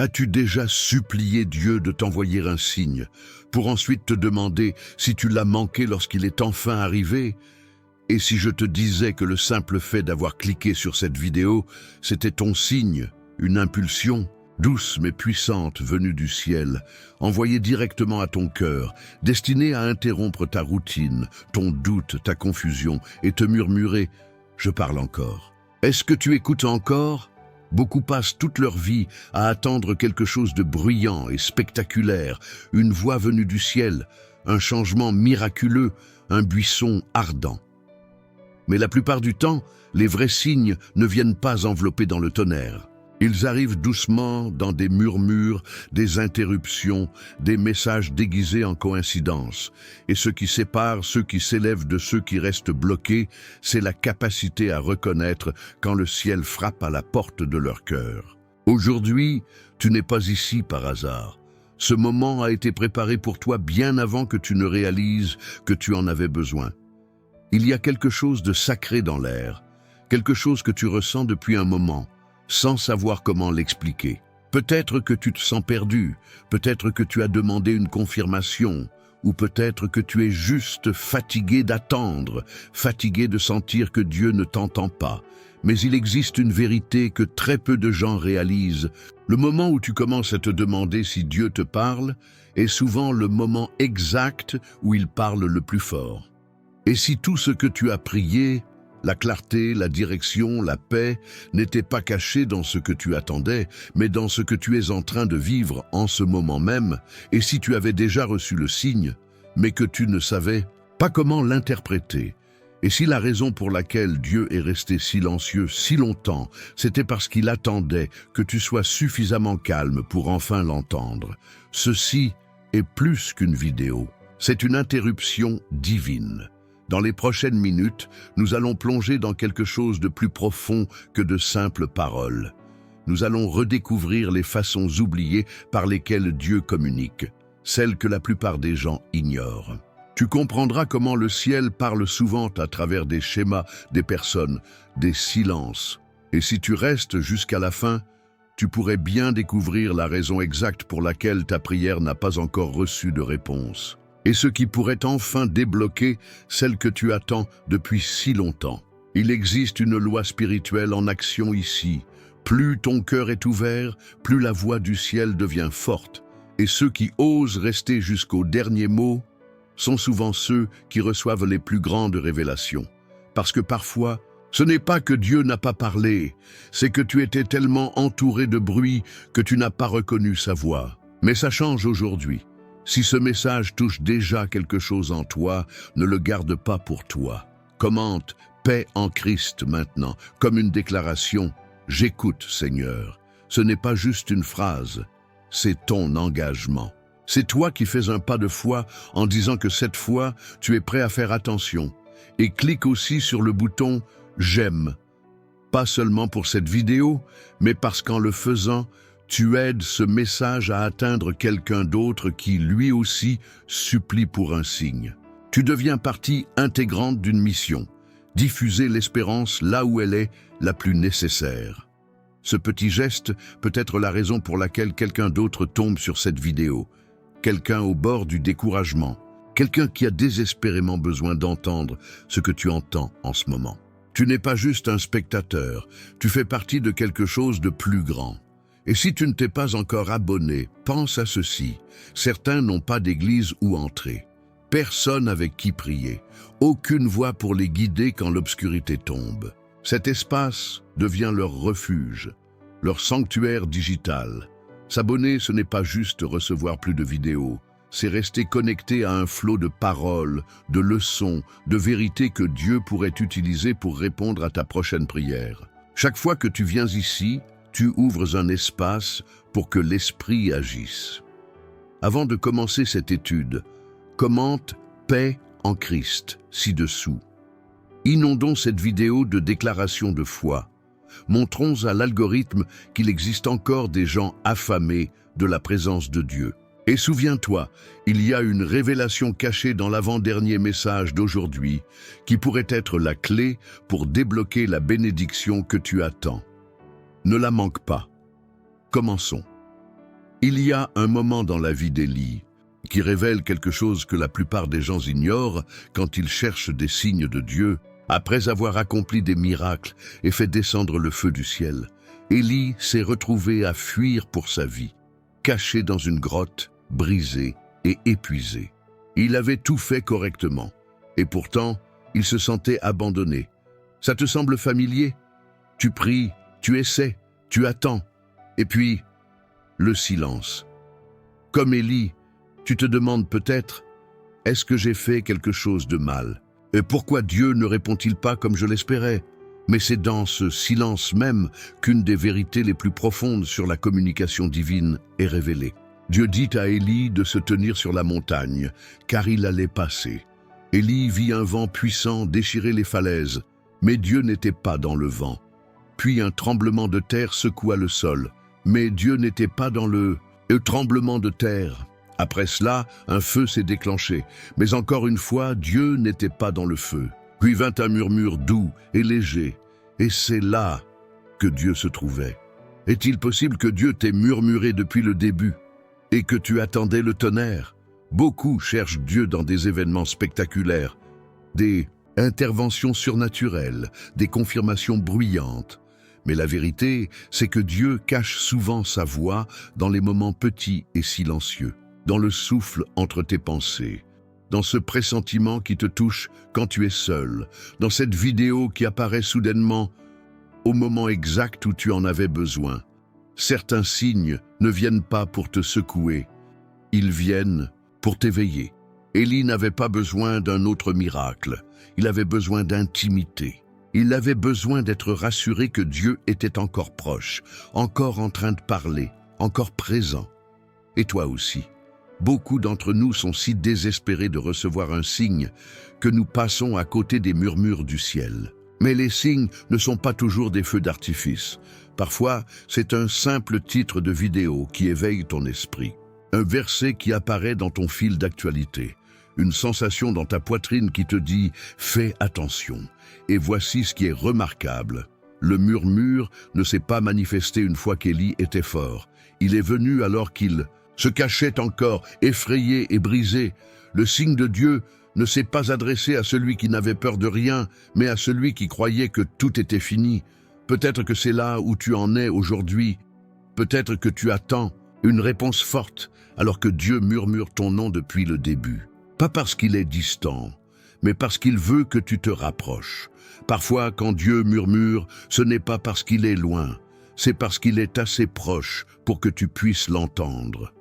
As-tu déjà supplié Dieu de t'envoyer un signe, pour ensuite te demander si tu l'as manqué lorsqu'il est enfin arrivé? Et si je te disais que le simple fait d'avoir cliqué sur cette vidéo, c'était ton signe, une impulsion, douce mais puissante venue du ciel, envoyée directement à ton cœur, destinée à interrompre ta routine, ton doute, ta confusion, et te murmurer « Je parle encore ». Est-ce que tu écoutes encore? Beaucoup passent toute leur vie à attendre quelque chose de bruyant et spectaculaire, une voix venue du ciel, un changement miraculeux, un buisson ardent. Mais la plupart du temps, les vrais signes ne viennent pas enveloppés dans le tonnerre. Ils arrivent doucement dans des murmures, des interruptions, des messages déguisés en coïncidence. Et ce qui sépare ceux qui s'élèvent de ceux qui restent bloqués, c'est la capacité à reconnaître quand le ciel frappe à la porte de leur cœur. Aujourd'hui, tu n'es pas ici par hasard. Ce moment a été préparé pour toi bien avant que tu ne réalises que tu en avais besoin. Il y a quelque chose de sacré dans l'air, quelque chose que tu ressens depuis un moment, sans savoir comment l'expliquer. Peut-être que tu te sens perdu, peut-être que tu as demandé une confirmation, ou peut-être que tu es juste fatigué d'attendre, fatigué de sentir que Dieu ne t'entend pas. Mais il existe une vérité que très peu de gens réalisent. Le moment où tu commences à te demander si Dieu te parle est souvent le moment exact où il parle le plus fort. Et si tout ce que tu as prié, la clarté, la direction, la paix, n'était pas caché dans ce que tu attendais, mais dans ce que tu es en train de vivre en ce moment même, et si tu avais déjà reçu le signe, mais que tu ne savais pas comment l'interpréter, et si la raison pour laquelle Dieu est resté silencieux si longtemps, c'était parce qu'il attendait que tu sois suffisamment calme pour enfin l'entendre, ceci est plus qu'une vidéo, c'est une interruption divine. Dans les prochaines minutes, nous allons plonger dans quelque chose de plus profond que de simples paroles. Nous allons redécouvrir les façons oubliées par lesquelles Dieu communique, celles que la plupart des gens ignorent. Tu comprendras comment le ciel parle souvent à travers des schémas, des personnes, des silences. Et si tu restes jusqu'à la fin, tu pourrais bien découvrir la raison exacte pour laquelle ta prière n'a pas encore reçu de réponse. Et ce qui pourrait enfin débloquer celle que tu attends depuis si longtemps. Il existe une loi spirituelle en action ici. Plus ton cœur est ouvert, plus la voix du ciel devient forte. Et ceux qui osent rester jusqu'au dernier mot sont souvent ceux qui reçoivent les plus grandes révélations. Parce que parfois, ce n'est pas que Dieu n'a pas parlé, c'est que tu étais tellement entouré de bruit que tu n'as pas reconnu sa voix. Mais ça change aujourd'hui. Si ce message touche déjà quelque chose en toi, ne le garde pas pour toi. Commente « Paix en Christ » maintenant, comme une déclaration « J'écoute, Seigneur ». Ce n'est pas juste une phrase, c'est ton engagement. C'est toi qui fais un pas de foi en disant que cette fois, tu es prêt à faire attention. Et clique aussi sur le bouton « J'aime ». Pas seulement pour cette vidéo, mais parce qu'en le faisant, tu aides ce message à atteindre quelqu'un d'autre qui, lui aussi, supplie pour un signe. Tu deviens partie intégrante d'une mission, diffuser l'espérance là où elle est la plus nécessaire. Ce petit geste peut être la raison pour laquelle quelqu'un d'autre tombe sur cette vidéo, quelqu'un au bord du découragement, quelqu'un qui a désespérément besoin d'entendre ce que tu entends en ce moment. Tu n'es pas juste un spectateur, tu fais partie de quelque chose de plus grand. Et si tu ne t'es pas encore abonné, pense à ceci. Certains n'ont pas d'église où entrer. Personne avec qui prier. Aucune voix pour les guider quand l'obscurité tombe. Cet espace devient leur refuge, leur sanctuaire digital. S'abonner, ce n'est pas juste recevoir plus de vidéos. C'est rester connecté à un flot de paroles, de leçons, de vérités que Dieu pourrait utiliser pour répondre à ta prochaine prière. Chaque fois que tu viens ici, tu ouvres un espace pour que l'Esprit agisse. Avant de commencer cette étude, commente « Paix en Christ » ci-dessous. Inondons cette vidéo de déclarations de foi. Montrons à l'algorithme qu'il existe encore des gens affamés de la présence de Dieu. Et souviens-toi, il y a une révélation cachée dans l'avant-dernier message d'aujourd'hui qui pourrait être la clé pour débloquer la bénédiction que tu attends. Ne la manque pas. Commençons. Il y a un moment dans la vie d'Élie qui révèle quelque chose que la plupart des gens ignorent quand ils cherchent des signes de Dieu. Après avoir accompli des miracles et fait descendre le feu du ciel, Élie s'est retrouvé à fuir pour sa vie, caché dans une grotte, brisé et épuisé. Il avait tout fait correctement, et pourtant, il se sentait abandonné. Ça te semble familier? Tu pries, tu essaies, tu attends, et puis, le silence. Comme Élie, tu te demandes peut-être, est-ce que j'ai fait quelque chose de mal? Et pourquoi Dieu ne répond-il pas comme je l'espérais? Mais c'est dans ce silence même qu'une des vérités les plus profondes sur la communication divine est révélée. Dieu dit à Élie de se tenir sur la montagne, car il allait passer. Élie vit un vent puissant déchirer les falaises, mais Dieu n'était pas dans le vent. Puis un tremblement de terre secoua le sol, mais Dieu n'était pas dans le tremblement de terre. Après cela, un feu s'est déclenché, mais encore une fois, Dieu n'était pas dans le feu. Puis vint un murmure doux et léger, et c'est là que Dieu se trouvait. Est-il possible que Dieu t'ait murmuré depuis le début et que tu attendais le tonnerre? Beaucoup cherchent Dieu dans des événements spectaculaires, des interventions surnaturelles, des confirmations bruyantes. Mais la vérité, c'est que Dieu cache souvent sa voix dans les moments petits et silencieux, dans le souffle entre tes pensées, dans ce pressentiment qui te touche quand tu es seul, dans cette vidéo qui apparaît soudainement au moment exact où tu en avais besoin. Certains signes ne viennent pas pour te secouer, ils viennent pour t'éveiller. Élie n'avait pas besoin d'un autre miracle, il avait besoin d'intimité. Il avait besoin d'être rassuré que Dieu était encore proche, encore en train de parler, encore présent. Et toi aussi. Beaucoup d'entre nous sont si désespérés de recevoir un signe que nous passons à côté des murmures du ciel. Mais les signes ne sont pas toujours des feux d'artifice. Parfois, c'est un simple titre de vidéo qui éveille ton esprit. Un verset qui apparaît dans ton fil d'actualité. Une sensation dans ta poitrine qui te dit « Fais attention ». Et voici ce qui est remarquable. Le murmure ne s'est pas manifesté une fois qu'Élie était fort. Il est venu alors qu'il se cachait encore, effrayé et brisé. Le signe de Dieu ne s'est pas adressé à celui qui n'avait peur de rien, mais à celui qui croyait que tout était fini. Peut-être que c'est là où tu en es aujourd'hui. Peut-être que tu attends une réponse forte, alors que Dieu murmure ton nom depuis le début. Pas parce qu'il est distant, mais parce qu'il veut que tu te rapproches. Parfois, quand Dieu murmure, ce n'est pas parce qu'il est loin, c'est parce qu'il est assez proche pour que tu puisses l'entendre.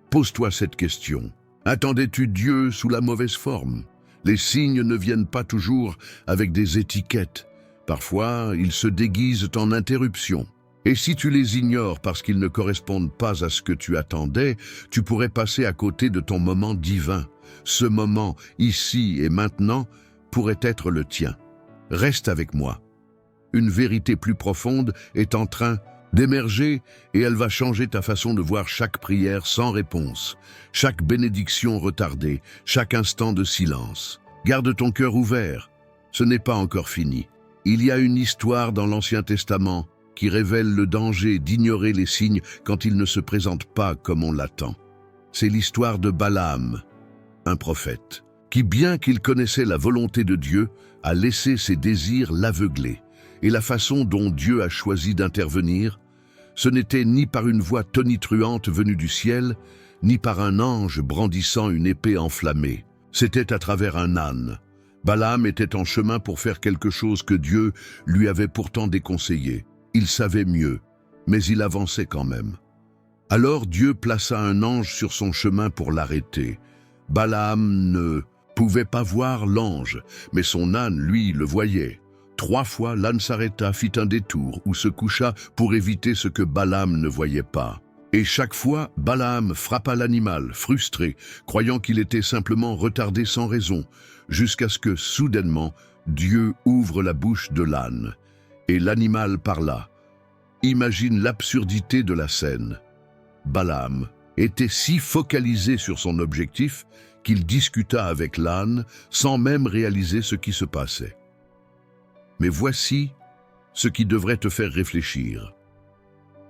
Pose-toi cette question. Attendais-tu Dieu sous la mauvaise forme? Les signes ne viennent pas toujours avec des étiquettes. Parfois, ils se déguisent en interruptions. Et si tu les ignores parce qu'ils ne correspondent pas à ce que tu attendais, tu pourrais passer à côté de ton moment divin. Ce moment, ici et maintenant, pourrait être le tien. Reste avec moi. Une vérité plus profonde est en train d'émerger et elle va changer ta façon de voir chaque prière sans réponse, chaque bénédiction retardée, chaque instant de silence. Garde ton cœur ouvert, ce n'est pas encore fini. Il y a une histoire dans l'Ancien Testament qui révèle le danger d'ignorer les signes quand ils ne se présentent pas comme on l'attend. C'est l'histoire de Balaam, un prophète, qui bien qu'il connaissait la volonté de Dieu, a laissé ses désirs l'aveugler. Et la façon dont Dieu a choisi d'intervenir, ce n'était ni par une voix tonitruante venue du ciel, ni par un ange brandissant une épée enflammée. C'était à travers un âne. Balaam était en chemin pour faire quelque chose que Dieu lui avait pourtant déconseillé. Il savait mieux, mais il avançait quand même. Alors Dieu plaça un ange sur son chemin pour l'arrêter. Balaam ne pouvait pas voir l'ange, mais son âne, lui, le voyait. 3 fois, l'âne s'arrêta, fit un détour ou se coucha pour éviter ce que Balaam ne voyait pas. Et chaque fois, Balaam frappa l'animal, frustré, croyant qu'il était simplement retardé sans raison, jusqu'à ce que, soudainement, Dieu ouvre la bouche de l'âne. Et l'animal parla. Imagine l'absurdité de la scène. Balaam était si focalisé sur son objectif qu'il discuta avec l'âne sans même réaliser ce qui se passait. Mais voici ce qui devrait te faire réfléchir.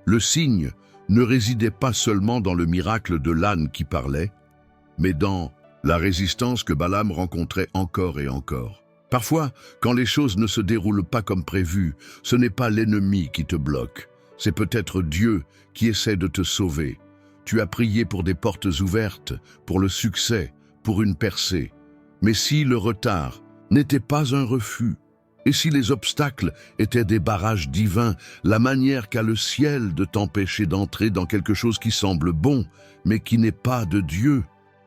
Le signe ne résidait pas seulement dans le miracle de l'âne qui parlait, mais dans la résistance que Balaam rencontrait encore et encore. Parfois, quand les choses ne se déroulent pas comme prévu, ce n'est pas l'ennemi qui te bloque, c'est peut-être Dieu qui essaie de te sauver. Tu as prié pour des portes ouvertes, pour le succès, pour une percée. Mais si le retard n'était pas un refus, et si les obstacles étaient des barrages divins, la manière qu'a le ciel de t'empêcher d'entrer dans quelque chose qui semble bon, mais qui n'est pas de Dieu,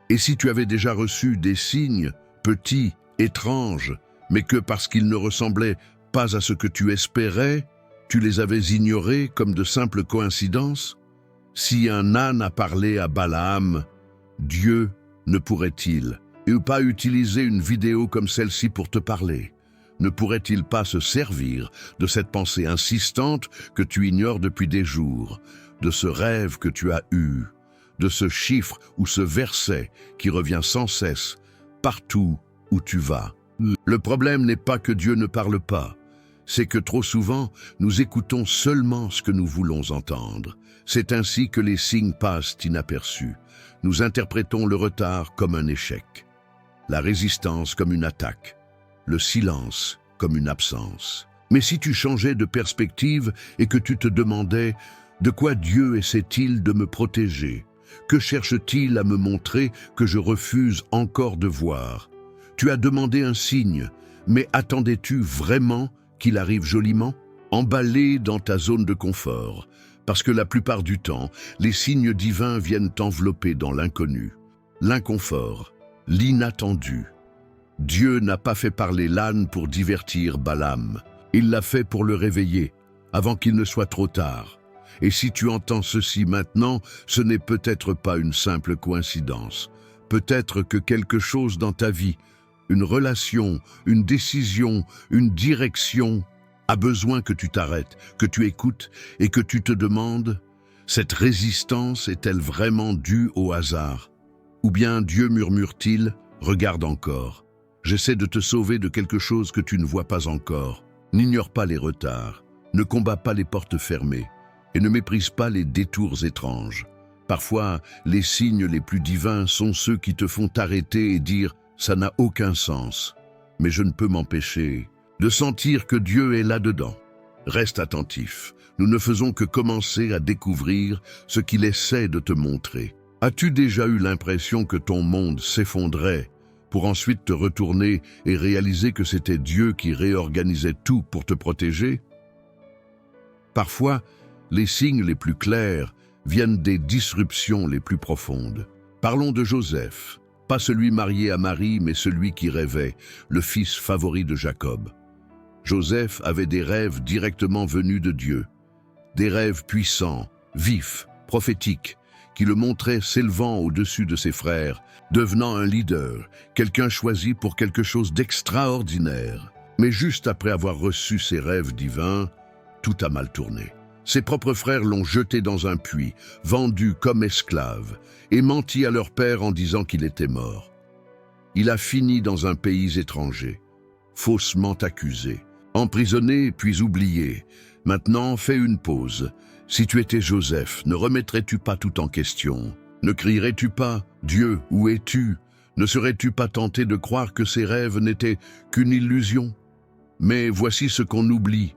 et si tu avais déjà reçu des signes, petits, étranges, mais que parce qu'ils ne ressemblaient pas à ce que tu espérais, tu les avais ignorés comme de simples coïncidences? Si un âne a parlé à Balaam, Dieu ne pourrait-il pas utiliser une vidéo comme celle-ci pour te parler? Ne pourrait-il pas se servir de cette pensée insistante que tu ignores depuis des jours, de ce rêve que tu as eu, de ce chiffre ou ce verset qui revient sans cesse partout où tu vas? Le problème n'est pas que Dieu ne parle pas, c'est que trop souvent nous écoutons seulement ce que nous voulons entendre. C'est ainsi que les signes passent inaperçus. Nous interprétons le retard comme un échec, la résistance comme une attaque, le silence comme une absence. Mais si tu changeais de perspective et que tu te demandais « De quoi Dieu essaie-t-il de me protéger? Que cherche-t-il à me montrer que je refuse encore de voir ?» Tu as demandé un signe, mais attendais-tu vraiment qu'il arrive joliment? Emballé dans ta zone de confort, parce que la plupart du temps, les signes divins viennent t'envelopper dans l'inconnu, l'inconfort, l'inattendu. Dieu n'a pas fait parler l'âne pour divertir Balaam. Il l'a fait pour le réveiller, avant qu'il ne soit trop tard. Et si tu entends ceci maintenant, ce n'est peut-être pas une simple coïncidence. Peut-être que quelque chose dans ta vie, une relation, une décision, une direction, a besoin que tu t'arrêtes, que tu écoutes et que tu te demandes, cette résistance est-elle vraiment due au hasard? Ou bien Dieu murmure-t-il, regarde encore. J'essaie de te sauver de quelque chose que tu ne vois pas encore. N'ignore pas les retards, ne combats pas les portes fermées et ne méprise pas les détours étranges. Parfois, les signes les plus divins sont ceux qui te font t'arrêter et dire « ça n'a aucun sens ». Mais je ne peux m'empêcher de sentir que Dieu est là-dedans. Reste attentif, nous ne faisons que commencer à découvrir ce qu'il essaie de te montrer. As-tu déjà eu l'impression que ton monde s'effondrait pour ensuite te retourner et réaliser que c'était Dieu qui réorganisait tout pour te protéger? Parfois, les signes les plus clairs viennent des disruptions les plus profondes. Parlons de Joseph, pas celui marié à Marie, mais celui qui rêvait, le fils favori de Jacob. Joseph avait des rêves directement venus de Dieu, des rêves puissants, vifs, prophétiques, qui le montraient s'élevant au-dessus de ses frères, devenant un leader, quelqu'un choisi pour quelque chose d'extraordinaire. Mais juste après avoir reçu ses rêves divins, tout a mal tourné. Ses propres frères l'ont jeté dans un puits, vendu comme esclave, et menti à leur père en disant qu'il était mort. Il a fini dans un pays étranger, faussement accusé, emprisonné puis oublié. Maintenant, fais une pause. Si tu étais Joseph, ne remettrais-tu pas tout en question? Ne crierais-tu pas « Dieu, où es-tu » Ne serais-tu pas tenté de croire que ces rêves n'étaient qu'une illusion? Mais voici ce qu'on oublie.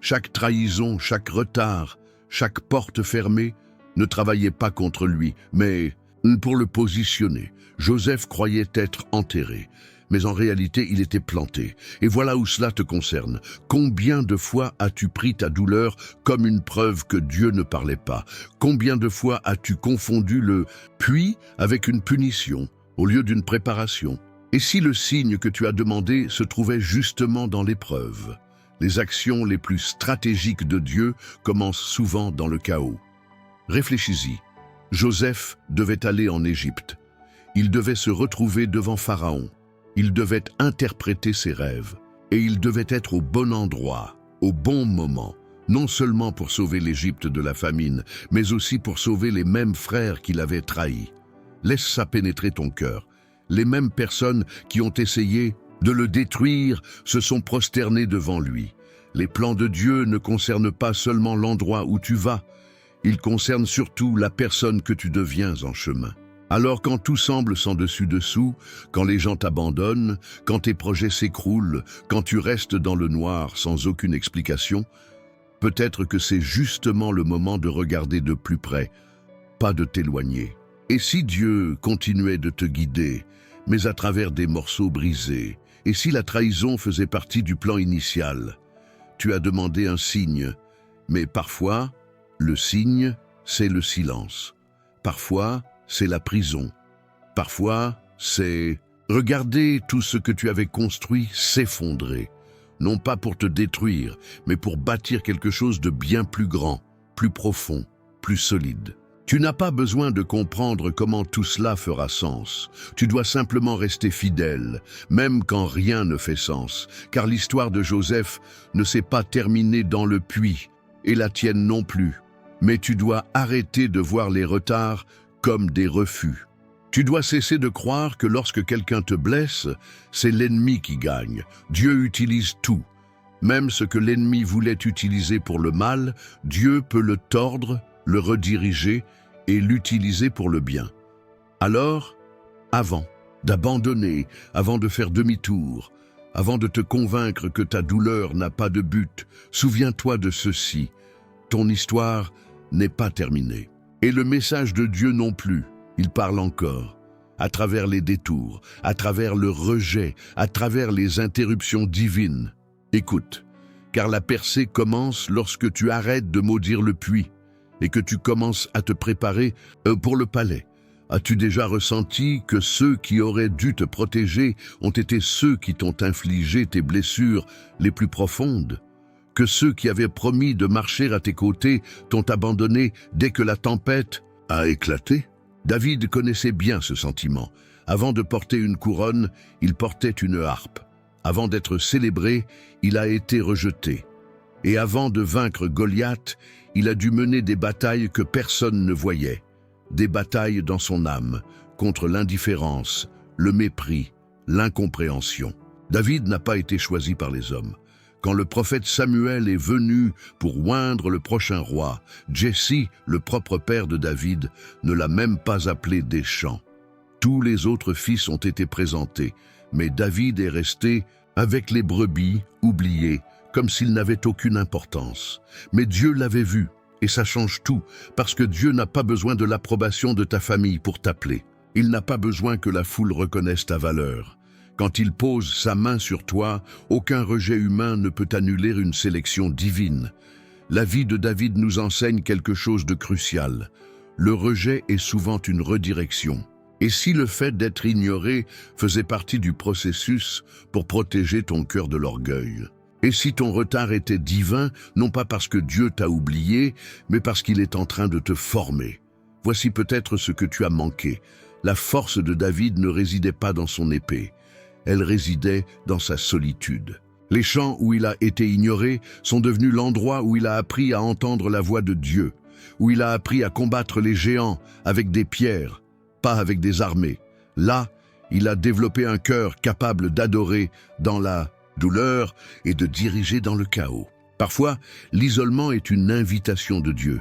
Chaque trahison, chaque retard, chaque porte fermée ne travaillait pas contre lui, mais pour le positionner. Joseph croyait être enterré, mais en réalité il était planté. Et voilà où cela te concerne. Combien de fois as-tu pris ta douleur comme une preuve que Dieu ne parlait pas? Combien de fois as-tu confondu le « puis » avec une punition au lieu d'une préparation? Et si le signe que tu as demandé se trouvait justement dans l'épreuve? Les actions les plus stratégiques de Dieu commencent souvent dans le chaos. Réfléchis-y. Joseph devait aller en Égypte. Il devait se retrouver devant Pharaon. Il devait interpréter ses rêves. Et il devait être au bon endroit, au bon moment, non seulement pour sauver l'Égypte de la famine, mais aussi pour sauver les mêmes frères qui l'avaient trahi. Laisse ça pénétrer ton cœur. Les mêmes personnes qui ont essayé de le détruire se sont prosternés devant lui. Les plans de Dieu ne concernent pas seulement l'endroit où tu vas, Il concerne surtout la personne que tu deviens en chemin. Alors quand tout semble sans dessus-dessous, quand les gens t'abandonnent, quand tes projets s'écroulent, quand tu restes dans le noir sans aucune explication, peut-être que c'est justement le moment de regarder de plus près, pas de t'éloigner. Et si Dieu continuait de te guider, mais à travers des morceaux brisés, et si la trahison faisait partie du plan initial, tu as demandé un signe, mais parfois, le signe, c'est le silence. Parfois, c'est la prison. Parfois, c'est regarder tout ce que tu avais construit s'effondrer. Non pas pour te détruire, mais pour bâtir quelque chose de bien plus grand, plus profond, plus solide. Tu n'as pas besoin de comprendre comment tout cela fera sens. Tu dois simplement rester fidèle, même quand rien ne fait sens, car l'histoire de Joseph ne s'est pas terminée dans le puits, et la tienne non plus. Mais tu dois arrêter de voir les retards comme des refus. Tu dois cesser de croire que lorsque quelqu'un te blesse, c'est l'ennemi qui gagne. Dieu utilise tout. Même ce que l'ennemi voulait utiliser pour le mal, Dieu peut le tordre, le rediriger et l'utiliser pour le bien. Alors, avant d'abandonner, avant de faire demi-tour, avant de te convaincre que ta douleur n'a pas de but, souviens-toi de ceci. Ton histoire n'est pas terminée. Et le message de Dieu non plus. Il parle encore, à travers les détours, à travers le rejet, à travers les interruptions divines. Écoute, car la percée commence lorsque tu arrêtes de maudire le puits et que tu commences à te préparer pour le palais. As-tu déjà ressenti que ceux qui auraient dû te protéger ont été ceux qui t'ont infligé tes blessures les plus profondes? Que ceux qui avaient promis de marcher à tes côtés t'ont abandonné dès que la tempête a éclaté? David connaissait bien ce sentiment. Avant de porter une couronne, il portait une harpe. Avant d'être célébré, il a été rejeté. Et avant de vaincre Goliath, il a dû mener des batailles que personne ne voyait. Des batailles dans son âme, contre l'indifférence, le mépris, l'incompréhension. David n'a pas été choisi par les hommes. Quand le prophète Samuel est venu pour oindre le prochain roi, Jesse, le propre père de David, ne l'a même pas appelé des champs. Tous les autres fils ont été présentés, mais David est resté avec les brebis, oublié, comme s'il n'avait aucune importance. Mais Dieu l'avait vu, et ça change tout, parce que Dieu n'a pas besoin de l'approbation de ta famille pour t'appeler. Il n'a pas besoin que la foule reconnaisse ta valeur. Quand il pose sa main sur toi, aucun rejet humain ne peut annuler une sélection divine. La vie de David nous enseigne quelque chose de crucial. Le rejet est souvent une redirection. Et si le fait d'être ignoré faisait partie du processus pour protéger ton cœur de l'orgueil? Et si ton retard était divin, non pas parce que Dieu t'a oublié, mais parce qu'il est en train de te former? Voici peut-être ce que tu as manqué. La force de David ne résidait pas dans son épée. Elle résidait dans sa solitude. Les champs où il a été ignoré sont devenus l'endroit où il a appris à entendre la voix de Dieu, où il a appris à combattre les géants avec des pierres, pas avec des armées. Là, il a développé un cœur capable d'adorer dans la douleur et de diriger dans le chaos. Parfois, l'isolement est une invitation de Dieu.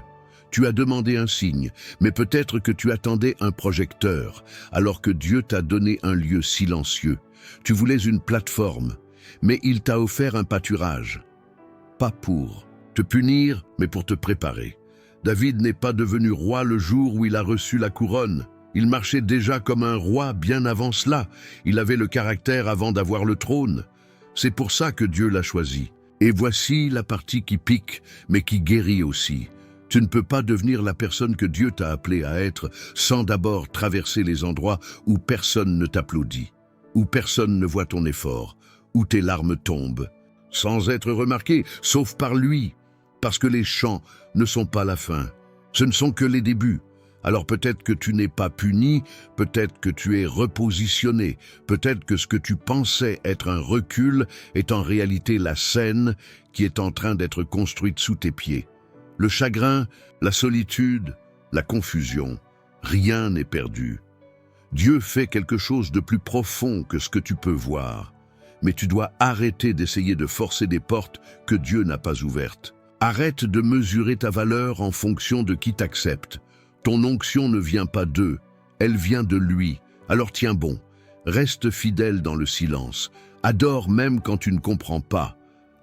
Tu as demandé un signe, mais peut-être que tu attendais un projecteur, alors que Dieu t'a donné un lieu silencieux. Tu voulais une plateforme, mais il t'a offert un pâturage. Pas pour te punir, mais pour te préparer. David n'est pas devenu roi le jour où il a reçu la couronne. Il marchait déjà comme un roi bien avant cela. Il avait le caractère avant d'avoir le trône. C'est pour ça que Dieu l'a choisi. Et voici la partie qui pique, mais qui guérit aussi. Tu ne peux pas devenir la personne que Dieu t'a appelé à être sans d'abord traverser les endroits où personne ne t'applaudit, où personne ne voit ton effort, où tes larmes tombent, sans être remarqué, sauf par lui, parce que les chants ne sont pas la fin, ce ne sont que les débuts. Alors peut-être que tu n'es pas puni, peut-être que tu es repositionné, peut-être que ce que tu pensais être un recul est en réalité la scène qui est en train d'être construite sous tes pieds. Le chagrin, la solitude, la confusion, rien n'est perdu. Dieu fait quelque chose de plus profond que ce que tu peux voir. Mais tu dois arrêter d'essayer de forcer des portes que Dieu n'a pas ouvertes. Arrête de mesurer ta valeur en fonction de qui t'accepte. Ton onction ne vient pas d'eux, elle vient de lui. Alors tiens bon, reste fidèle dans le silence. Adore même quand tu ne comprends pas.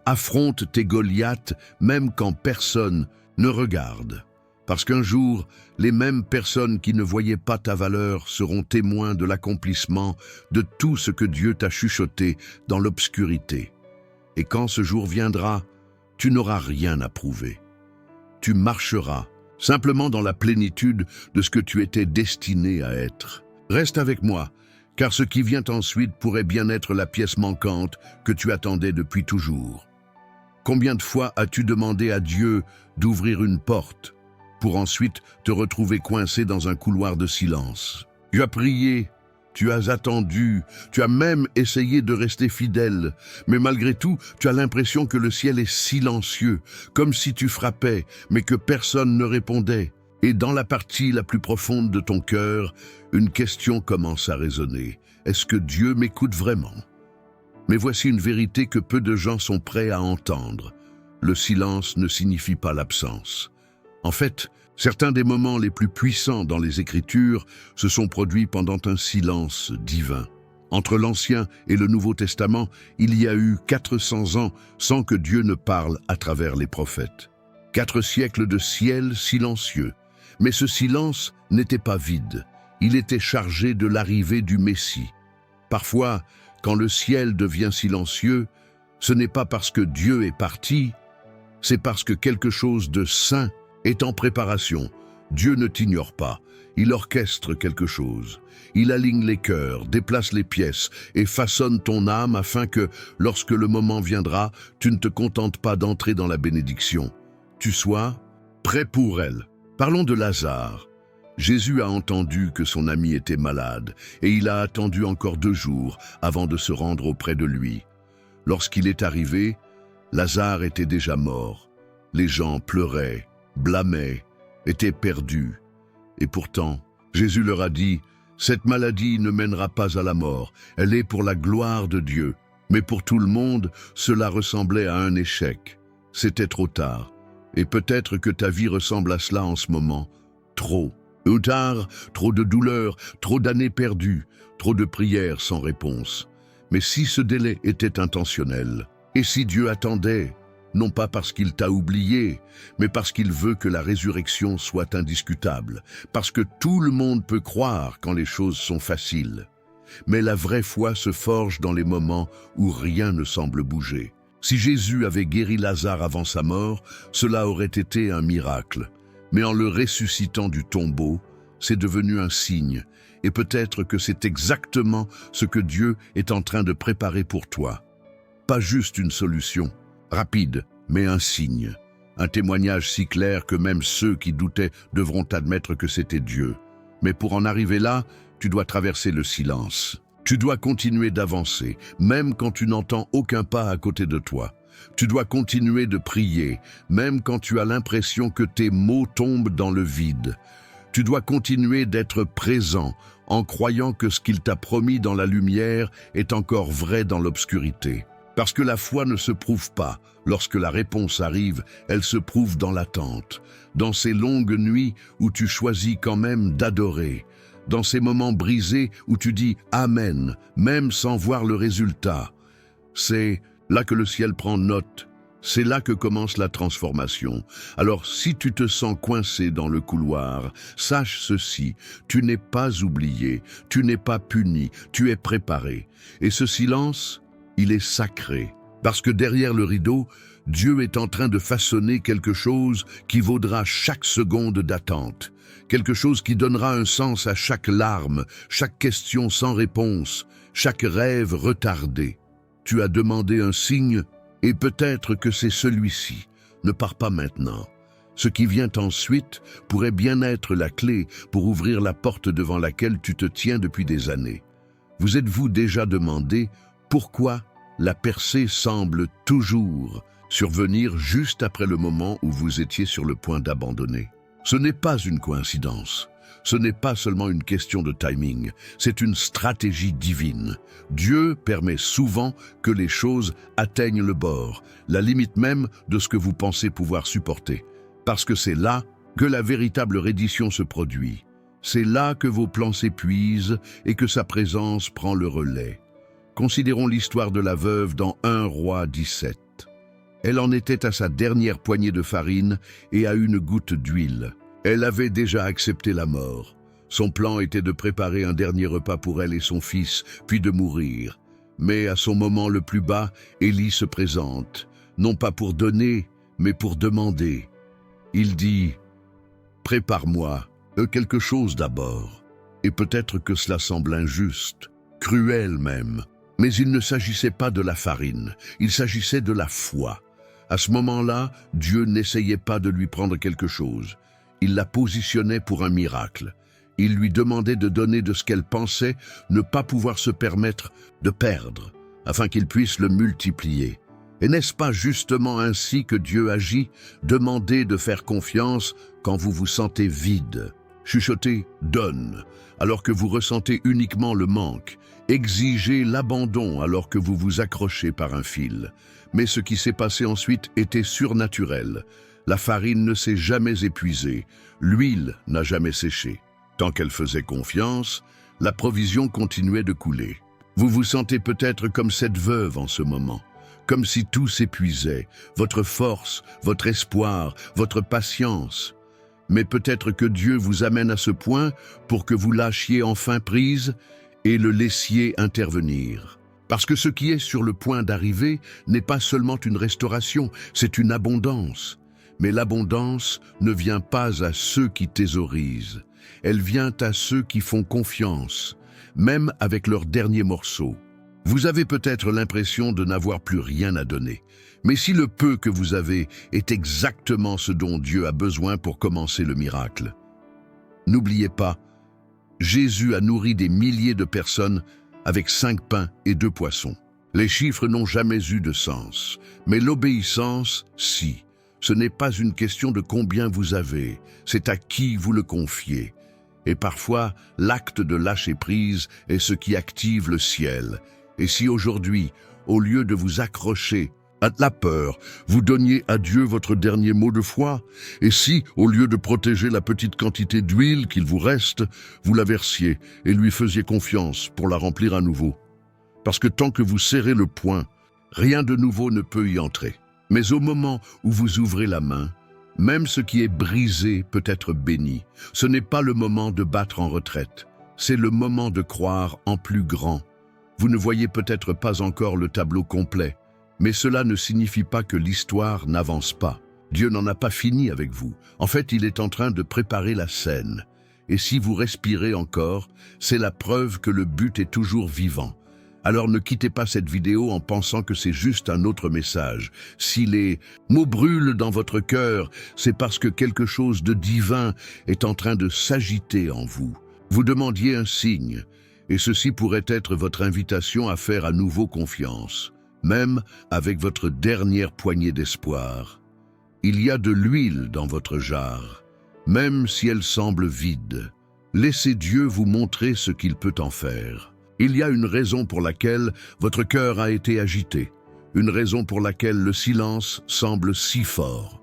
Affronte tes Goliaths même quand personne ne regarde. Parce qu'un jour, les mêmes personnes qui ne voyaient pas ta valeur seront témoins de l'accomplissement de tout ce que Dieu t'a chuchoté dans l'obscurité. Et quand ce jour viendra, tu n'auras rien à prouver. Tu marcheras simplement dans la plénitude de ce que tu étais destiné à être. Reste avec moi, car ce qui vient ensuite pourrait bien être la pièce manquante que tu attendais depuis toujours. Combien de fois as-tu demandé à Dieu d'ouvrir une porte pour ensuite te retrouver coincé dans un couloir de silence? Tu as prié, tu as attendu, tu as même essayé de rester fidèle, mais malgré tout, tu as l'impression que le ciel est silencieux, comme si tu frappais, mais que personne ne répondait. Et dans la partie la plus profonde de ton cœur, une question commence à résonner. Est-ce que Dieu m'écoute vraiment? Mais voici une vérité que peu de gens sont prêts à entendre. Le silence ne signifie pas l'absence. En fait, certains des moments les plus puissants dans les Écritures se sont produits pendant un silence divin. Entre l'Ancien et le Nouveau Testament, il y a eu 400 ans sans que Dieu ne parle à travers les prophètes. 4 siècles de ciel silencieux. Mais ce silence n'était pas vide. Il était chargé de l'arrivée du Messie. Parfois, quand le ciel devient silencieux, ce n'est pas parce que Dieu est parti, c'est parce que quelque chose de saint est en préparation. Dieu ne t'ignore pas, il orchestre quelque chose. Il aligne les cœurs, déplace les pièces et façonne ton âme afin que, lorsque le moment viendra, tu ne te contentes pas d'entrer dans la bénédiction. Tu sois prêt pour elle. Parlons de Lazare. Jésus a entendu que son ami était malade et il a attendu encore 2 jours avant de se rendre auprès de lui. Lorsqu'il est arrivé, Lazare était déjà mort. Les gens pleuraient, blâmaient, étaient perdus. Et pourtant, Jésus leur a dit, « Cette maladie ne mènera pas à la mort, elle est pour la gloire de Dieu. » Mais pour tout le monde, cela ressemblait à un échec. C'était trop tard. Et peut-être que ta vie ressemble à cela en ce moment. Trop. Ou tard, trop de douleurs, trop d'années perdues, trop de prières sans réponse. Mais si ce délai était intentionnel, et si Dieu attendait, non pas parce qu'il t'a oublié, mais parce qu'il veut que la résurrection soit indiscutable, parce que tout le monde peut croire quand les choses sont faciles. Mais la vraie foi se forge dans les moments où rien ne semble bouger. Si Jésus avait guéri Lazare avant sa mort, cela aurait été un miracle. Mais en le ressuscitant du tombeau, c'est devenu un signe. Et peut-être que c'est exactement ce que Dieu est en train de préparer pour toi. Pas juste une solution, rapide, mais un signe. Un témoignage si clair que même ceux qui doutaient devront admettre que c'était Dieu. Mais pour en arriver là, tu dois traverser le silence. Tu dois continuer d'avancer, même quand tu n'entends aucun pas à côté de toi. Tu dois continuer de prier, même quand tu as l'impression que tes mots tombent dans le vide. Tu dois continuer d'être présent, en croyant que ce qu'il t'a promis dans la lumière est encore vrai dans l'obscurité. Parce que la foi ne se prouve pas. Lorsque la réponse arrive, elle se prouve dans l'attente. Dans ces longues nuits où tu choisis quand même d'adorer. Dans ces moments brisés où tu dis « Amen », même sans voir le résultat. C'est là que le ciel prend note. C'est là que commence la transformation. Alors, si tu te sens coincé dans le couloir, sache ceci, tu n'es pas oublié, tu n'es pas puni, tu es préparé. Et ce silence, il est sacré. Parce que derrière le rideau, Dieu est en train de façonner quelque chose qui vaudra chaque seconde d'attente. Quelque chose qui donnera un sens à chaque larme, chaque question sans réponse, chaque rêve retardé. Tu as demandé un signe, et peut-être que c'est celui-ci. Ne pars pas maintenant. Ce qui vient ensuite pourrait bien être la clé pour ouvrir la porte devant laquelle tu te tiens depuis des années. Vous êtes-vous déjà demandé pourquoi la percée semble toujours survenir juste après le moment où vous étiez sur le point d'abandonner? Ce n'est pas une coïncidence. Ce n'est pas seulement une question de timing, c'est une stratégie divine. Dieu permet souvent que les choses atteignent le bord, la limite même de ce que vous pensez pouvoir supporter. Parce que c'est là que la véritable reddition se produit. C'est là que vos plans s'épuisent et que sa présence prend le relais. Considérons l'histoire de la veuve dans 1 Roi 17. Elle en était à sa dernière poignée de farine et à une goutte d'huile. Elle avait déjà accepté la mort. Son plan était de préparer un dernier repas pour elle et son fils, puis de mourir. Mais à son moment le plus bas, Élie se présente, non pas pour donner, mais pour demander. Il dit « Prépare-moi quelque chose d'abord. » Et peut-être que cela semble injuste, cruel même. Mais il ne s'agissait pas de la farine, il s'agissait de la foi. À ce moment-là, Dieu n'essayait pas de lui prendre quelque chose. Il la positionnait pour un miracle. Il lui demandait de donner de ce qu'elle pensait ne pas pouvoir se permettre de perdre, afin qu'il puisse le multiplier. Et n'est-ce pas justement ainsi que Dieu agit? Demandez de faire confiance quand vous vous sentez vide. Chuchotez « donne » alors que vous ressentez uniquement le manque. Exigez l'abandon alors que vous vous accrochez par un fil. Mais ce qui s'est passé ensuite était surnaturel. La farine ne s'est jamais épuisée, l'huile n'a jamais séché. Tant qu'elle faisait confiance, la provision continuait de couler. Vous vous sentez peut-être comme cette veuve en ce moment, comme si tout s'épuisait, votre force, votre espoir, votre patience. Mais peut-être que Dieu vous amène à ce point pour que vous lâchiez enfin prise et le laissiez intervenir. Parce que ce qui est sur le point d'arriver n'est pas seulement une restauration, c'est une abondance. Mais l'abondance ne vient pas à ceux qui thésaurisent, elle vient à ceux qui font confiance, même avec leur dernier morceau. Vous avez peut-être l'impression de n'avoir plus rien à donner, mais si le peu que vous avez est exactement ce dont Dieu a besoin pour commencer le miracle. N'oubliez pas, Jésus a nourri des milliers de personnes avec 5 pains et 2 poissons. Les chiffres n'ont jamais eu de sens, mais l'obéissance, si. Ce n'est pas une question de combien vous avez, c'est à qui vous le confiez. Et parfois, l'acte de lâcher prise est ce qui active le ciel. Et si aujourd'hui, au lieu de vous accrocher à la peur, vous donniez à Dieu votre dernier mot de foi? Et si, au lieu de protéger la petite quantité d'huile qu'il vous reste, vous la versiez et lui faisiez confiance pour la remplir à nouveau? Parce que tant que vous serrez le poing, rien de nouveau ne peut y entrer. Mais au moment où vous ouvrez la main, même ce qui est brisé peut être béni. Ce n'est pas le moment de battre en retraite, c'est le moment de croire en plus grand. Vous ne voyez peut-être pas encore le tableau complet, mais cela ne signifie pas que l'histoire n'avance pas. Dieu n'en a pas fini avec vous. En fait, il est en train de préparer la scène. Et si vous respirez encore, c'est la preuve que le but est toujours vivant. Alors ne quittez pas cette vidéo en pensant que c'est juste un autre message. Si les mots brûlent dans votre cœur, c'est parce que quelque chose de divin est en train de s'agiter en vous. Vous demandiez un signe, et ceci pourrait être votre invitation à faire à nouveau confiance, même avec votre dernière poignée d'espoir. Il y a de l'huile dans votre jarre, même si elle semble vide. Laissez Dieu vous montrer ce qu'il peut en faire. Il y a une raison pour laquelle votre cœur a été agité, une raison pour laquelle le silence semble si fort,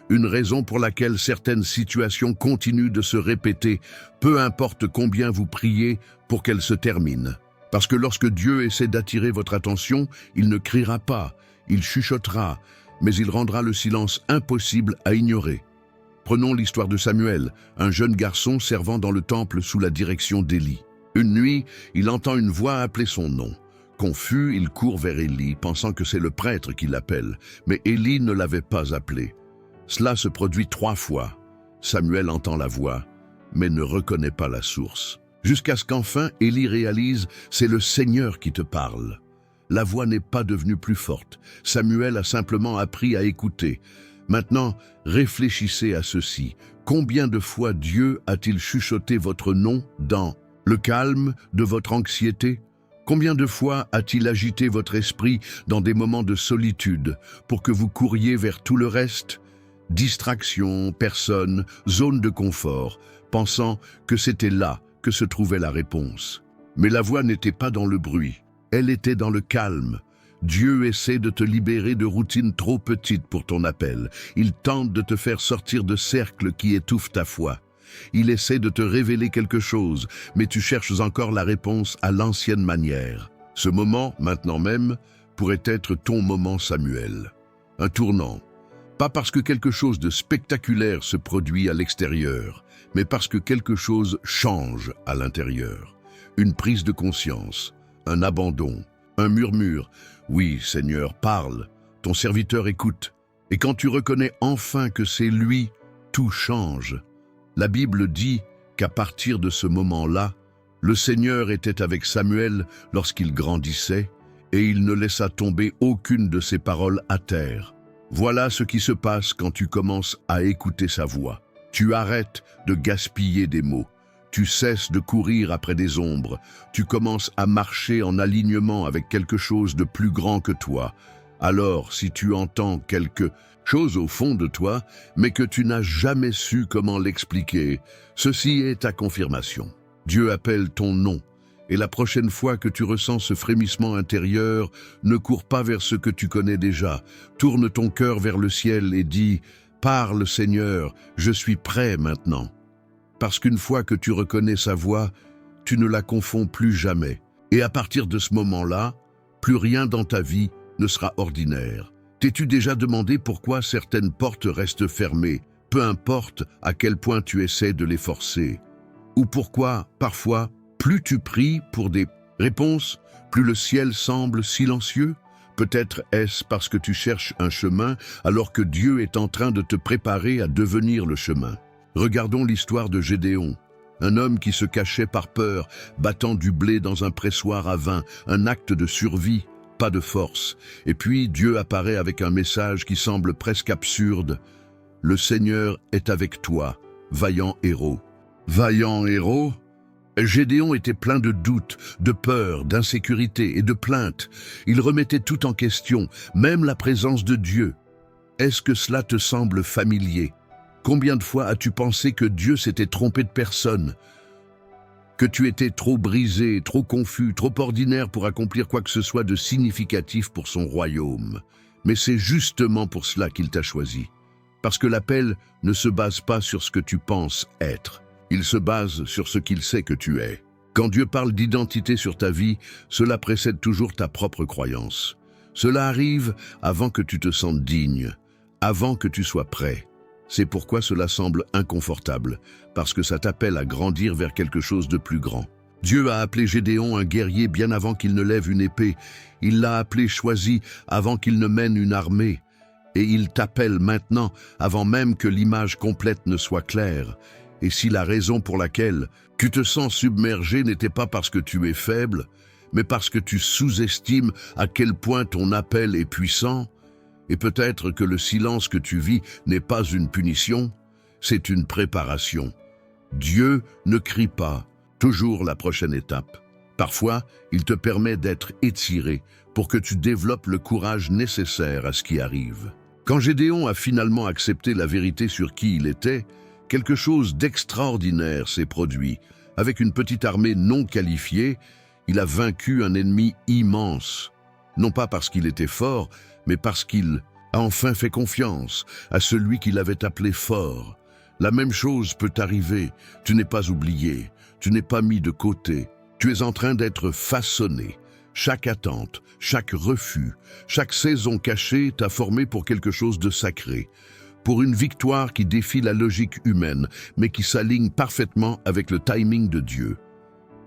une raison pour laquelle certaines situations continuent de se répéter, peu importe combien vous priez pour qu'elles se terminent. Parce que lorsque Dieu essaie d'attirer votre attention, il ne criera pas, il chuchotera, mais il rendra le silence impossible à ignorer. Prenons l'histoire de Samuel, un jeune garçon servant dans le temple sous la direction d'Élie. Une nuit, il entend une voix appeler son nom. Confus, il court vers Élie, pensant que c'est le prêtre qui l'appelle, mais Élie ne l'avait pas appelé. Cela se produit 3 fois. Samuel entend la voix, mais ne reconnaît pas la source. Jusqu'à ce qu'enfin Élie réalise « c'est le Seigneur qui te parle ». La voix n'est pas devenue plus forte. Samuel a simplement appris à écouter. Maintenant, réfléchissez à ceci. Combien de fois Dieu a-t-il chuchoté votre nom dans le calme de votre anxiété? Combien de fois a-t-il agité votre esprit dans des moments de solitude pour que vous couriez vers tout le reste? Distraction, personne, zone de confort. pensant que c'était là que se trouvait la réponse. Mais la voix n'était pas dans le bruit, elle était dans le calme. Dieu essaie de te libérer de routines trop petites pour ton appel. Il tente de te faire sortir de cercles qui étouffent ta foi. Il essaie de te révéler quelque chose, mais tu cherches encore la réponse à l'ancienne manière. Ce moment, maintenant même, pourrait être ton moment Samuel. Un tournant. Pas parce que quelque chose de spectaculaire se produit à l'extérieur, mais parce que quelque chose change à l'intérieur. Une prise de conscience, un abandon, un murmure. Oui, Seigneur, parle, ton serviteur écoute. Et quand tu reconnais enfin que c'est lui, tout change. La Bible dit qu'à partir de ce moment-là, le Seigneur était avec Samuel lorsqu'il grandissait, et il ne laissa tomber aucune de ses paroles à terre. Voilà ce qui se passe quand tu commences à écouter sa voix. Tu arrêtes de gaspiller des mots. Tu cesses de courir après des ombres. Tu commences à marcher en alignement avec quelque chose de plus grand que toi. Alors, si tu entends quelque chose au fond de toi, mais que tu n'as jamais su comment l'expliquer, ceci est ta confirmation. Dieu appelle ton nom. Et la prochaine fois que tu ressens ce frémissement intérieur, ne cours pas vers ce que tu connais déjà. Tourne ton cœur vers le ciel et dis « Parle, Seigneur, je suis prêt maintenant ». Parce qu'une fois que tu reconnais sa voix, tu ne la confonds plus jamais. Et à partir de ce moment-là, plus rien dans ta vie ne sera ordinaire. T'es-tu déjà demandé pourquoi certaines portes restent fermées, peu importe à quel point tu essaies de les forcer? Ou pourquoi, parfois, plus tu pries pour des réponses, plus le ciel semble silencieux? Peut-être est-ce parce que tu cherches un chemin alors que Dieu est en train de te préparer à devenir le chemin. Regardons l'histoire de Gédéon, un homme qui se cachait par peur, battant du blé dans un pressoir à vin, un acte de survie, pas de force. Et puis Dieu apparaît avec un message qui semble presque absurde. « Le Seigneur est avec toi, vaillant héros. » Vaillant héros? Gédéon était plein de doutes, de peur, d'insécurité et de plaintes. Il remettait tout en question, même la présence de Dieu. Est-ce que cela te semble familier? Combien de fois as-tu pensé que Dieu s'était trompé de personne? Que tu étais trop brisé, trop confus, trop ordinaire pour accomplir quoi que ce soit de significatif pour son royaume. Mais c'est justement pour cela qu'il t'a choisi. Parce que l'appel ne se base pas sur ce que tu penses être. Il se base sur ce qu'il sait que tu es. Quand Dieu parle d'identité sur ta vie, cela précède toujours ta propre croyance. Cela arrive avant que tu te sentes digne, avant que tu sois prêt. C'est pourquoi cela semble inconfortable, parce que ça t'appelle à grandir vers quelque chose de plus grand. Dieu a appelé Gédéon un guerrier bien avant qu'il ne lève une épée. Il l'a appelé choisi avant qu'il ne mène une armée. Et il t'appelle maintenant avant même que l'image complète ne soit claire. Et si la raison pour laquelle tu te sens submergé n'était pas parce que tu es faible, mais parce que tu sous-estimes à quel point ton appel est puissant, et peut-être que le silence que tu vis n'est pas une punition, c'est une préparation. Dieu ne crie pas, toujours la prochaine étape. Parfois, il te permet d'être étiré pour que tu développes le courage nécessaire à ce qui arrive. Quand Gédéon a finalement accepté la vérité sur qui il était, quelque chose d'extraordinaire s'est produit. Avec une petite armée non qualifiée, il a vaincu un ennemi immense. Non pas parce qu'il était fort, mais parce qu'il a enfin fait confiance à celui qu'il avait appelé fort. La même chose peut arriver. Tu n'es pas oublié, tu n'es pas mis de côté. Tu es en train d'être façonné. Chaque attente, chaque refus, chaque saison cachée t'a formé pour quelque chose de sacré. Pour une victoire qui défie la logique humaine, mais qui s'aligne parfaitement avec le timing de Dieu.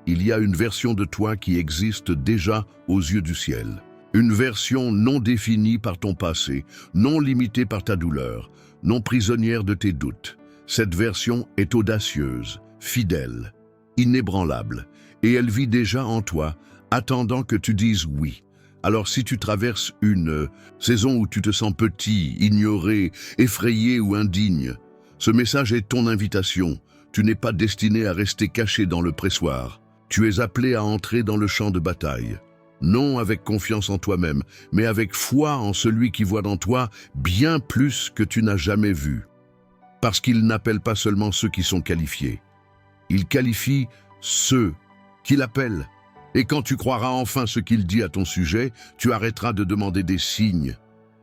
Il y a une version de toi qui existe déjà aux yeux du ciel. Une version non définie par ton passé, non limitée par ta douleur, non prisonnière de tes doutes. Cette version est audacieuse, fidèle, inébranlable, et elle vit déjà en toi, attendant que tu dises oui. Alors si tu traverses une saison où tu te sens petit, ignoré, effrayé ou indigne, ce message est ton invitation. Tu n'es pas destiné à rester caché dans le pressoir. Tu es appelé à entrer dans le champ de bataille. Non avec confiance en toi-même, mais avec foi en celui qui voit dans toi bien plus que tu n'as jamais vu. Parce qu'il n'appelle pas seulement ceux qui sont qualifiés, Il qualifie ceux qu'il appelle. Et quand tu croiras enfin ce qu'il dit à ton sujet, tu arrêteras de demander des signes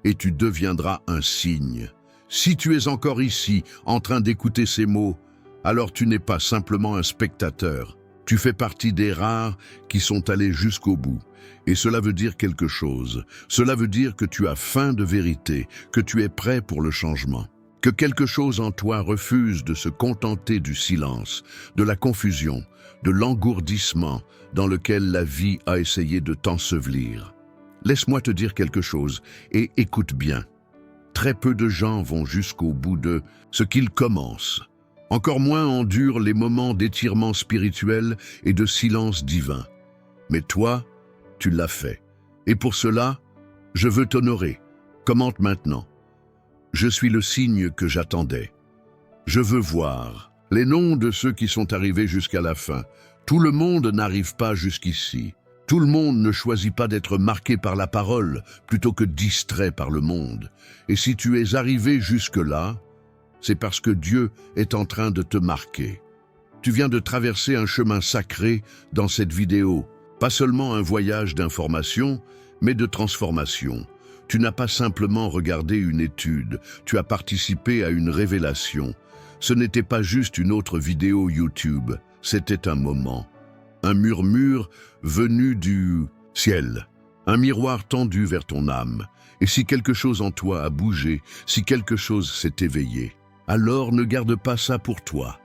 et tu deviendras un signe. Si tu es encore ici, en train d'écouter ces mots, alors tu n'es pas simplement un spectateur. Tu fais partie des rares qui sont allés jusqu'au bout. Et cela veut dire quelque chose. Cela veut dire que tu as faim de vérité, que tu es prêt pour le changement. Que quelque chose en toi refuse de se contenter du silence, de la confusion, de l'engourdissement dans lequel la vie a essayé de t'ensevelir. Laisse-moi te dire quelque chose et écoute bien. Très peu de gens vont jusqu'au bout de ce qu'ils commencent. Encore moins endurent les moments d'étirement spirituel et de silence divin. Mais toi, tu l'as fait. Et pour cela, je veux t'honorer. Commente maintenant. Je suis le signe que j'attendais. Je veux voir les noms de ceux qui sont arrivés jusqu'à la fin. Tout le monde n'arrive pas jusqu'ici. Tout le monde ne choisit pas d'être marqué par la parole plutôt que distrait par le monde. Et si tu es arrivé jusque-là, c'est parce que Dieu est en train de te marquer. Tu viens de traverser un chemin sacré dans cette vidéo. Pas seulement un voyage d'information, mais de transformation. Tu n'as pas simplement regardé une étude, tu as participé à une révélation. Ce n'était pas juste une autre vidéo YouTube, c'était un moment. Un murmure venu du ciel, un miroir tendu vers ton âme. Et si quelque chose en toi a bougé, si quelque chose s'est éveillé, alors ne garde pas ça pour toi.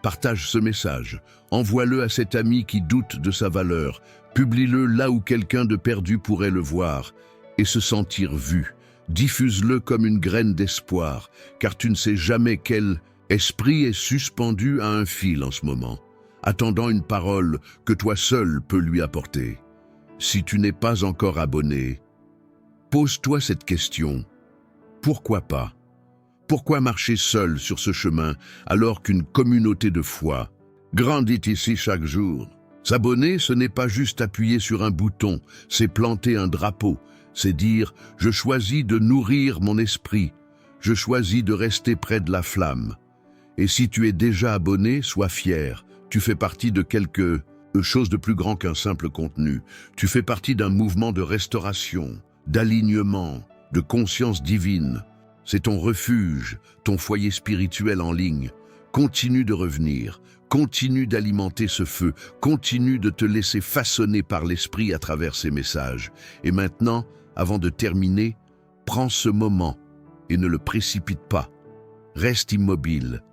Partage ce message, envoie-le à cet ami qui doute de sa valeur, publie-le là où quelqu'un de perdu pourrait le voir et se sentir vu. Diffuse-le comme une graine d'espoir, car tu ne sais jamais quel esprit est suspendu à un fil en ce moment, attendant une parole que toi seul peux lui apporter. Si tu n'es pas encore abonné, pose-toi cette question. Pourquoi pas? Pourquoi marcher seul sur ce chemin alors qu'une communauté de foi grandit ici chaque jour? S'abonner, ce n'est pas juste appuyer sur un bouton, c'est planter un drapeau. C'est dire « Je choisis de nourrir mon esprit, je choisis de rester près de la flamme ». Et si tu es déjà abonné, sois fier. Tu fais partie de quelque chose de plus grand qu'un simple contenu. Tu fais partie d'un mouvement de restauration, d'alignement, de conscience divine. C'est ton refuge, ton foyer spirituel en ligne. Continue de revenir, continue d'alimenter ce feu, continue de te laisser façonner par l'esprit à travers ces messages. Et maintenant, avant de terminer, prends ce moment et ne le précipite pas. Reste immobile,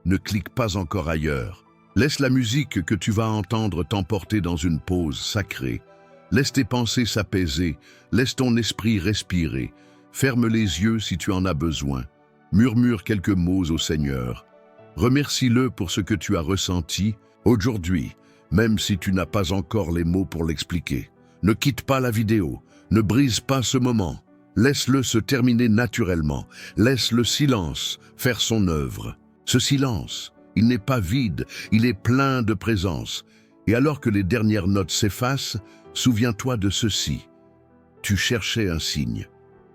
ne clique pas encore ailleurs. Laisse la musique que tu vas entendre t'emporter dans une pause sacrée. Laisse tes pensées s'apaiser, laisse ton esprit respirer. Ferme les yeux si tu en as besoin. Murmure quelques mots au Seigneur. Remercie-le pour ce que tu as ressenti aujourd'hui, même si tu n'as pas encore les mots pour l'expliquer. Ne quitte pas la vidéo, ne brise pas ce moment. Laisse-le se terminer naturellement. Laisse le silence faire son œuvre. Ce silence, il n'est pas vide, il est plein de présence. Et alors que les dernières notes s'effacent, souviens-toi de ceci. Tu cherchais un signe.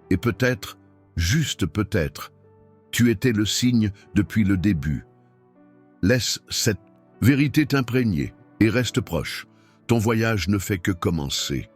Et peut-être, juste peut-être, tu étais le signe depuis le début. Laisse cette vérité t'imprégner et reste proche. Ton voyage ne fait que commencer.